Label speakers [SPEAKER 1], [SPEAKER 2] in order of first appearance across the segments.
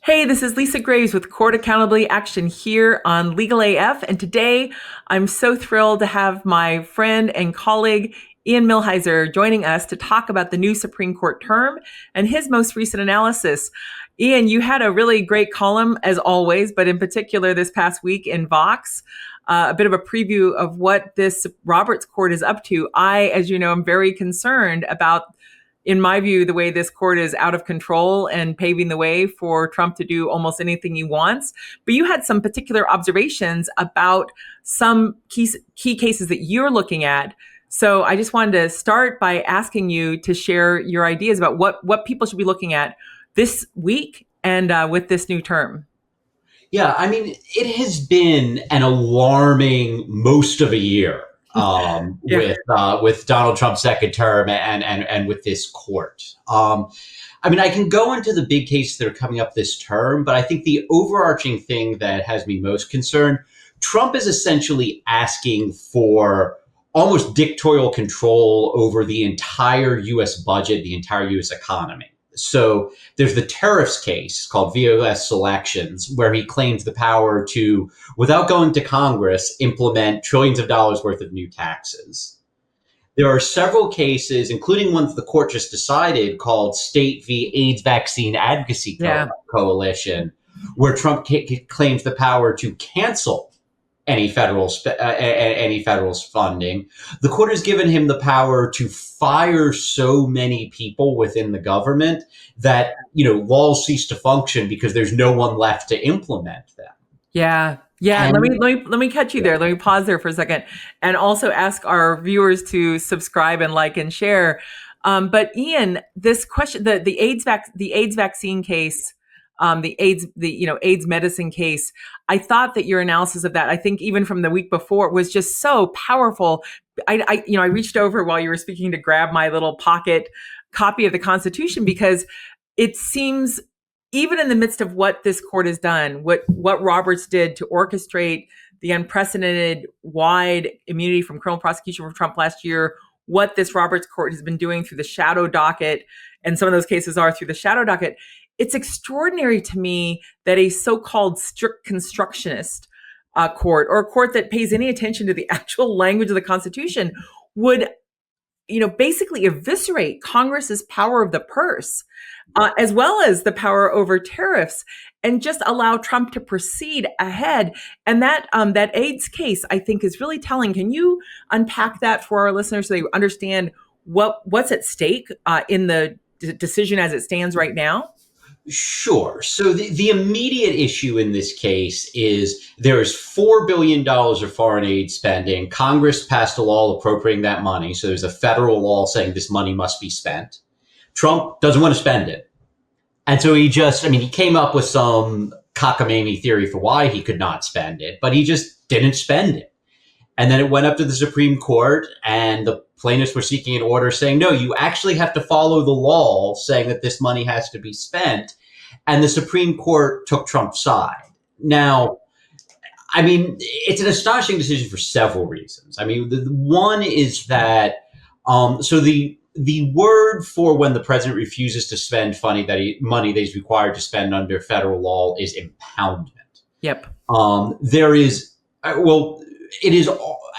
[SPEAKER 1] Hey, this is Lisa Graves with Court Accountability Action here on Legal AF. And today I'm so thrilled to have my friend and colleague, Ian Millhiser, joining us to talk about the new Supreme Court term and his most recent analysis. Ian, you had a really great column as always, but in particular this past week in Vox, a bit of a preview of what this Roberts Court is up to. As you know, I'm very concerned about, in my view, the way this court is out of control and paving the way for Trump to do almost anything he wants. But you had some particular observations about some key cases that you're looking at. So I just wanted to start by asking you to share your ideas about what people should be looking at this week and with this new term.
[SPEAKER 2] Yeah, I mean, it has been an alarming most of a year with Donald Trump's second term and with this court. I mean, I can go into the big cases that are coming up this term, but I think the overarching thing that has me most concerned, Trump is essentially asking for almost dictatorial control over the entire U.S. budget, the entire U.S. economy. So there's the tariffs case called VOS Selections, where he claims the power to, without going to Congress, implement trillions of dollars worth of new taxes. There are several cases, including ones the court just decided, called State v. AIDS Vaccine Advocacy Coalition, where Trump claims the power to cancel any federal funding. The court has given him the power to fire so many people within the government that, laws cease to function because there's no one left to implement them.
[SPEAKER 1] Yeah. And let me catch you there. Let me pause there for a second and also ask our viewers to subscribe and like and share. But Ian, this question, the AIDS vaccine case, the AIDS medicine case, I thought that your analysis of that, I think even from the week before, was just so powerful. I reached over while you were speaking to grab my little pocket copy of the Constitution, because it seems, even in the midst of what this court has done, what Roberts did to orchestrate the unprecedented wide immunity from criminal prosecution for Trump last year, what this Roberts court has been doing through the shadow docket, and some of those cases are through the shadow docket, it's extraordinary to me that a so-called strict constructionist court, or a court that pays any attention to the actual language of the Constitution, would, basically eviscerate Congress's power of the purse, as well as the power over tariffs, and just allow Trump to proceed ahead. And that AIDS case, I think, is really telling. Can you unpack that for our listeners so they understand what's at stake in the decision as it stands right now?
[SPEAKER 2] Sure. So the immediate issue in this case is there is $4 billion of foreign aid spending. Congress passed a law appropriating that money. So there's a federal law saying this money must be spent. Trump doesn't want to spend it. And so he came up with some cockamamie theory for why he could not spend it, but he just didn't spend it. And then it went up to the Supreme Court, and the plaintiffs were seeking an order saying, no, you actually have to follow the law saying that this money has to be spent. And the Supreme Court took Trump's side. Now, it's an astonishing decision for several reasons. One is that, the word for when the president refuses to spend money that he's required to spend under federal law is impoundment.
[SPEAKER 1] Yep.
[SPEAKER 2] It is,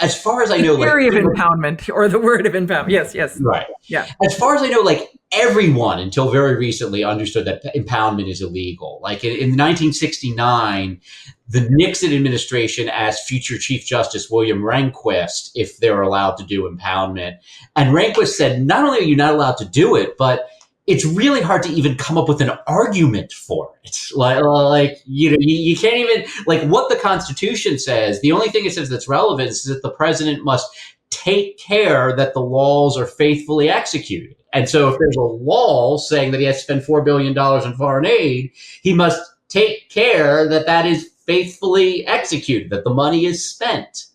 [SPEAKER 2] as far as I know,
[SPEAKER 1] the theory of impoundment, or the word of impoundment. Yes.
[SPEAKER 2] Right.
[SPEAKER 1] Yeah.
[SPEAKER 2] As far as I know, everyone until very recently understood that impoundment is illegal. In 1969, the Nixon administration asked future Chief Justice William Rehnquist if they were allowed to do impoundment. And Rehnquist said, not only are you not allowed to do it, but it's really hard to even come up with an argument for it. You can't even, what the Constitution says, the only thing it says that's relevant is that the president must take care that the laws are faithfully executed. And so if there's a law saying that he has to spend $4 billion in foreign aid, he must take care that that is faithfully executed, that the money is spent.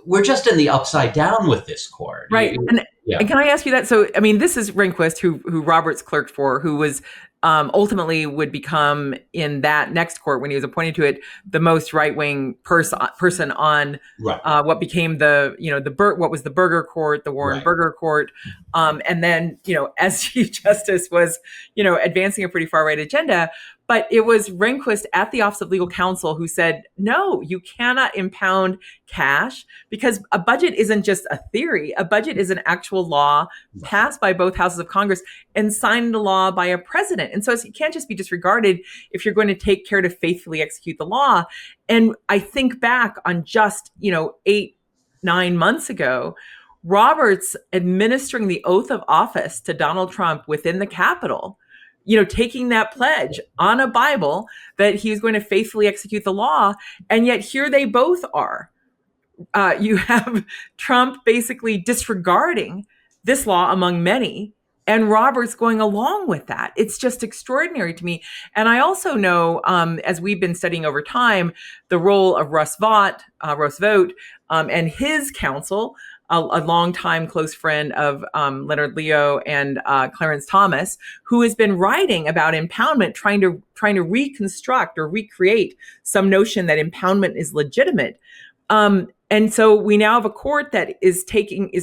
[SPEAKER 2] We're just in the upside down with this court.
[SPEAKER 1] Right. And can I ask you that? So, this is Rehnquist, who Roberts clerked for, who was ultimately would become, in that next court when he was appointed to it, the most right-wing person on what became what was the Burger Court, the Warren Burger Court, and then as Chief Justice was advancing a pretty far-right agenda. But it was Rehnquist at the Office of Legal Counsel who said, no, you cannot impound cash, because a budget isn't just a theory. A budget is an actual law passed by both houses of Congress and signed into law by a president. And so it can't just be disregarded if you're going to take care to faithfully execute the law. And I think back on just, 8-9 months ago, Roberts administering the oath of office to Donald Trump within the Capitol, taking that pledge on a Bible that he's going to faithfully execute the law. And yet here they both are. You have Trump basically disregarding this law among many, and Roberts going along with that. It's just extraordinary to me. And I also know, as we've been studying over time, the role of Russ Vought, and his counsel, a longtime close friend of Leonard Leo and Clarence Thomas, who has been writing about impoundment, trying to reconstruct or recreate some notion that impoundment is legitimate. And so we now have a court that is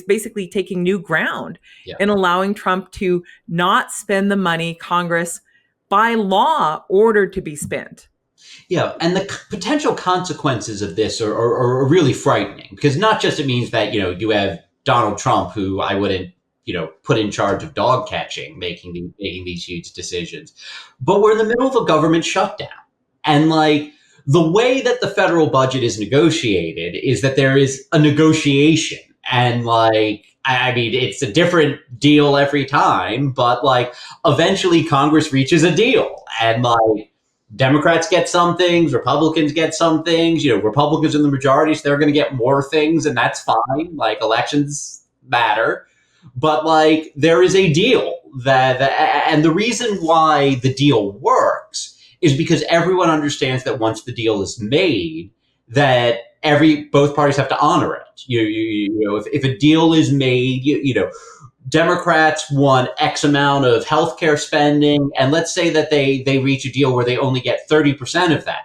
[SPEAKER 1] basically taking new ground in allowing Trump to not spend the money Congress by law ordered to be spent.
[SPEAKER 2] Yeah, and the potential consequences of this are really frightening, because not just it means that, you have Donald Trump, who I wouldn't, put in charge of dog catching, making these huge decisions, but we're in the middle of a government shutdown. And the way that the federal budget is negotiated is that there is a negotiation, and I mean, it's a different deal every time, but eventually Congress reaches a deal, and Democrats get some things, Republicans get some things. Republicans in the majority, so they're going to get more things, and that's fine. Elections matter, but there is a deal and the reason why the deal works is because everyone understands that once the deal is made, that both parties have to honor it. If a deal is made, Democrats want X amount of healthcare spending, and let's say that they reach a deal where they only get 30% of that.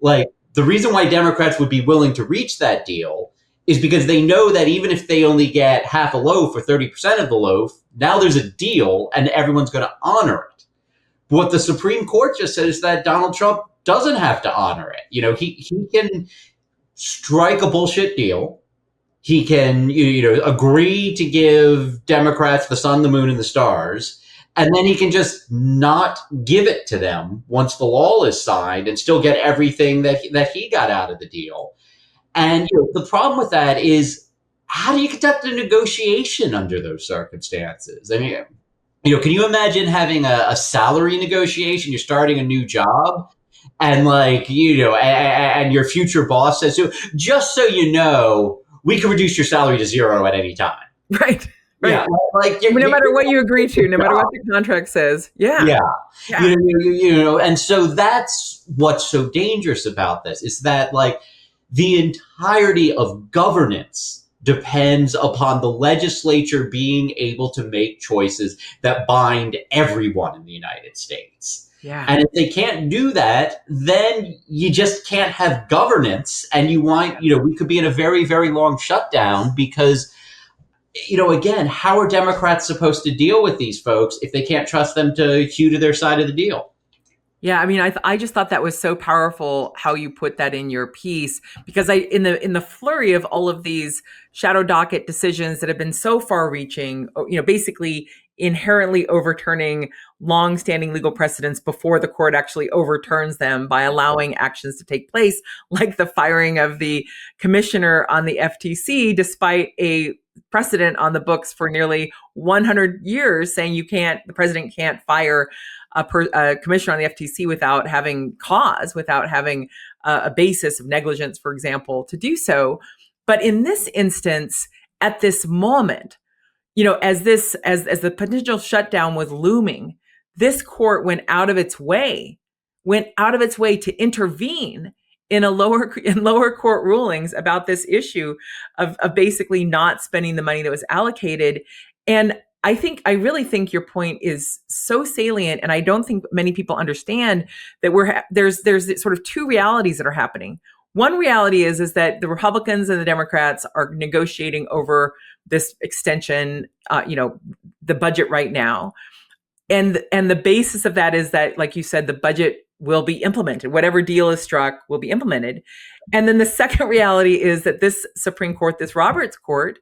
[SPEAKER 2] The reason why Democrats would be willing to reach that deal is because they know that even if they only get half a loaf or 30% of the loaf, now there's a deal and everyone's going to honor it. But what the Supreme Court just said is that Donald Trump doesn't have to honor it. He can strike a bullshit deal. He can, agree to give Democrats the sun, the moon, and the stars, and then he can just not give it to them once the law is signed and still get everything that he got out of the deal. And the problem with that is, how do you conduct a negotiation under those circumstances? I mean, can you imagine having a salary negotiation? You're starting a new job, and and your future boss says, just so you know, we can reduce your salary to 0 at any time.
[SPEAKER 1] Right. Yeah, no matter what you agree to, no matter what the contract says. Yeah.
[SPEAKER 2] And so that's what's so dangerous about this, is that the entirety of governance depends upon the legislature being able to make choices that bind everyone in the United States.
[SPEAKER 1] Yeah.
[SPEAKER 2] And if they can't do that, then you just can't have governance. And we could be in a very, very long shutdown because, again, how are Democrats supposed to deal with these folks if they can't trust them to hew to their side of the deal?
[SPEAKER 1] Yeah, I mean, I just thought that was so powerful how you put that in your piece, because in the flurry of all of these shadow docket decisions that have been so far-reaching, basically inherently overturning long-standing legal precedents before the court actually overturns them by allowing actions to take place, like the firing of the commissioner on the FTC, despite a precedent on the books for nearly 100 years saying the president can't fire a commissioner on the FTC without having cause, without having a basis of negligence, for example, to do so. But in this instance, at this moment, as the potential shutdown was looming, this court went out of its way to intervene in lower court rulings about this issue of basically not spending the money that was allocated. And I really think your point is so salient, and I don't think many people understand that there's sort of two realities that are happening. One reality is that the Republicans and the Democrats are negotiating over this extension, the budget right now, and the basis of that is that, like you said, the budget will be implemented. Whatever deal is struck will be implemented. And then the second reality is that this Supreme Court, this Roberts Court,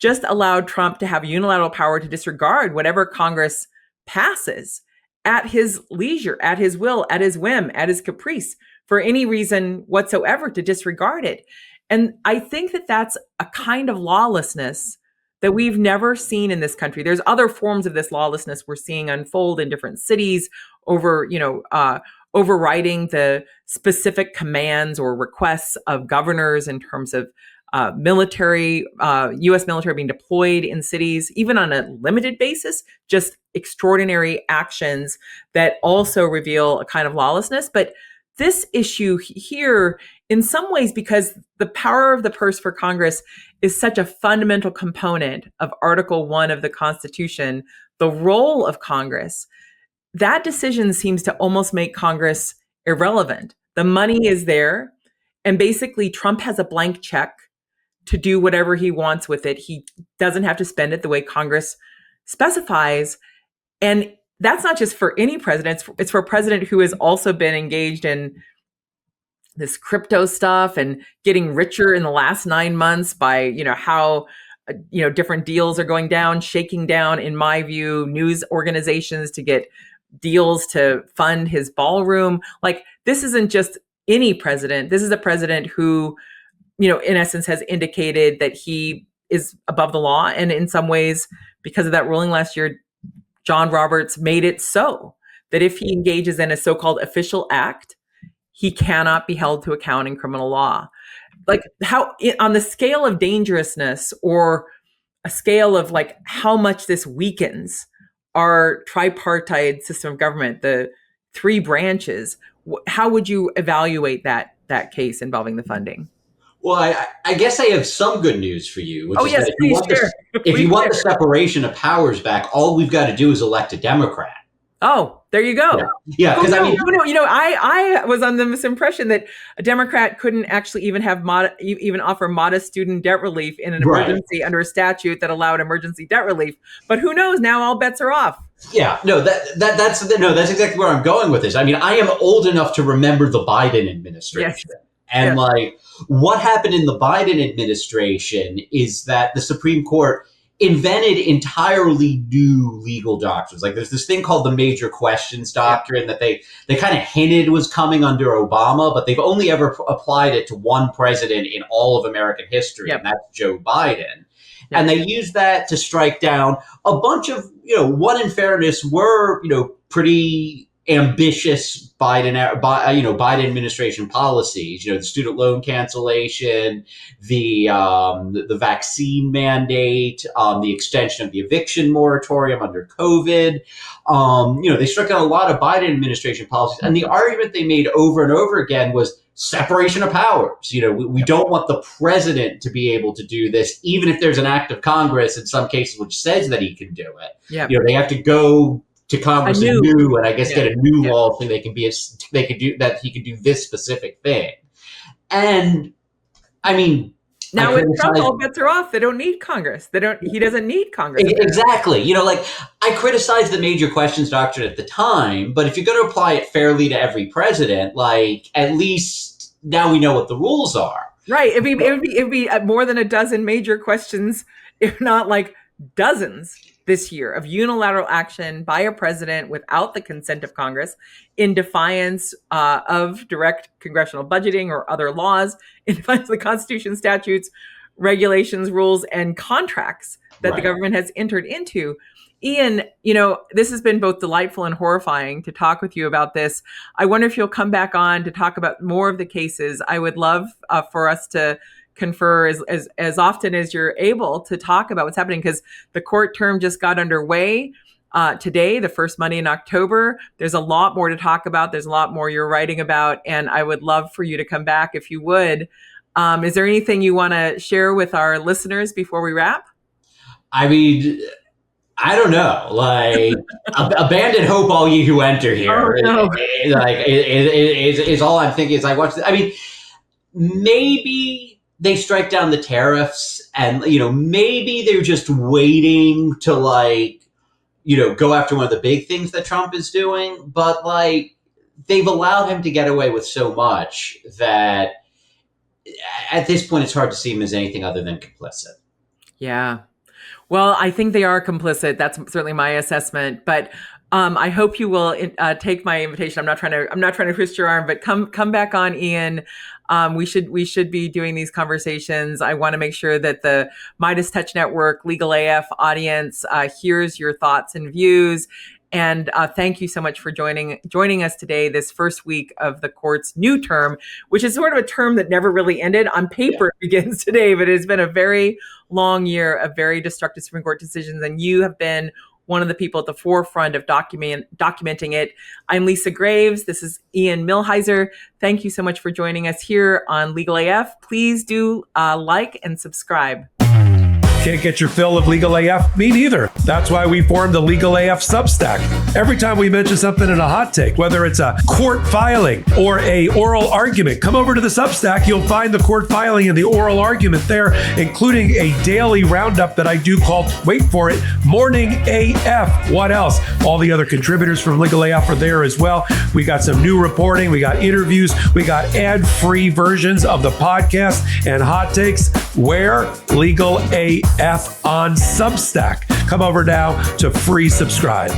[SPEAKER 1] just allowed Trump to have unilateral power to disregard whatever Congress passes at his leisure, at his will, at his whim, at his caprice, for any reason whatsoever, to disregard it. And I think that that's a kind of lawlessness that we've never seen in this country. There's other forms of this lawlessness we're seeing unfold in different cities over, overriding the specific commands or requests of governors in terms of military, U.S. military being deployed in cities, even on a limited basis, just extraordinary actions that also reveal a kind of lawlessness. But this issue here, in some ways, because the power of the purse for Congress is such a fundamental component of Article 1 of the Constitution, the role of Congress, that decision seems to almost make Congress irrelevant. The money is there, and basically Trump has a blank check to do whatever he wants with it. He doesn't have to spend it the way Congress specifies. And that's not just for any president. It's for a president who has also been engaged in this crypto stuff and getting richer in the last 9 months by, how, different deals are going down, shaking down, in my view, news organizations to get deals to fund his ballroom. Like, this isn't just any president. This is a president who, in essence, has indicated that he is above the law. And in some ways, because of that ruling last year, John Roberts made it so that if he engages in a so-called official act, he cannot be held to account in criminal law. Like, how, on the scale of dangerousness, or a scale of like how much this weakens our tripartite system of government, the three branches, how would you evaluate that case involving the funding?
[SPEAKER 2] Well, I guess I have some good news for you, which is
[SPEAKER 1] yes,
[SPEAKER 2] that
[SPEAKER 1] if you want
[SPEAKER 2] the separation of powers back, all we've got to do is elect a Democrat.
[SPEAKER 1] Oh, there you go.
[SPEAKER 2] Yeah, because
[SPEAKER 1] I was on the misimpression that a Democrat couldn't actually even have even offer modest student debt relief in an emergency under a statute that allowed emergency debt relief. But who knows? Now all bets are off.
[SPEAKER 2] Yeah, that's exactly where I'm going with this. I mean, I am old enough to remember the Biden administration.
[SPEAKER 1] Yes.
[SPEAKER 2] And what happened in the Biden administration is that the Supreme Court invented entirely new legal doctrines. Like, there's this thing called the major questions doctrine that they kind of hinted was coming under Obama, but they've only ever applied it to one president in all of American history, and that's Joe Biden. And they used that to strike down a bunch of, one, in fairness, were, pretty ambitious Biden administration policies, the student loan cancellation, the vaccine mandate, the extension of the eviction moratorium under COVID. They struck down a lot of Biden administration policies, and the argument they made over and over again was separation of powers. We don't want the president to be able to do this, even if there's an act of Congress in some cases which says that he can do it.
[SPEAKER 1] Yeah.
[SPEAKER 2] They have to go to Congress anew and I guess get a new law so he could do this specific thing. And I mean,
[SPEAKER 1] now with Trump, all bets are off. They don't need Congress. He doesn't need Congress.
[SPEAKER 2] Exactly. I criticized the major questions doctrine at the time, but if you're going to apply it fairly to every president, at least now we know what the rules are.
[SPEAKER 1] Right. It'd be more than a dozen major questions, if not like dozens this year, of unilateral action by a president without the consent of Congress, in defiance of direct congressional budgeting or other laws, in defiance of the Constitution, statutes, regulations, rules, and contracts that the government has entered into. Ian, this has been both delightful and horrifying to talk with you about this. I wonder if you'll come back on to talk about more of the cases. I would love for us to confer as often as you're able to talk about what's happening, because the court term just got underway today, the first Monday in October. There's a lot more to talk about. There's a lot more you're writing about, and I would love for you to come back if you would. Is there anything you want to share with our listeners before we wrap?
[SPEAKER 2] I mean, I don't know. Like, abandon hope, all ye who enter here.
[SPEAKER 1] Oh, no.
[SPEAKER 2] Is all I'm thinking. Is I watch. I mean, maybe they strike down the tariffs, and maybe they're just waiting to go after one of the big things that Trump is doing. But they've allowed him to get away with so much that at this point, it's hard to see him as anything other than complicit.
[SPEAKER 1] Yeah. Well, I think they are complicit. That's certainly my assessment. But I hope you will take my invitation. I'm not trying to twist your arm, but come back on, Ian. We should be doing these conversations. I want to make sure that the Midas Touch Network Legal AF audience hears your thoughts and views. And thank you so much for joining us today, this first week of the court's new term, which is sort of a term that never really ended. On paper, It begins today, but it's been a very long year of very destructive Supreme Court decisions. And you have been one of the people at the forefront of documenting it. I'm Lisa Graves. This is Ian Millhiser. Thank you so much for joining us here on Legal AF. Please do like and subscribe.
[SPEAKER 3] Can't get your fill of Legal AF? Me neither. That's why we formed the Legal AF Substack. Every time we mention something in a hot take, whether it's a court filing or a oral argument, come over to the Substack. You'll find the court filing and the oral argument there, including a daily roundup that I do called, wait for it, Morning AF. What else? All the other contributors from Legal AF are there as well. We got some new reporting. We got interviews. We got ad-free versions of the podcast and hot takes. Where? Legal AF on Substack. Come over now to free subscribe.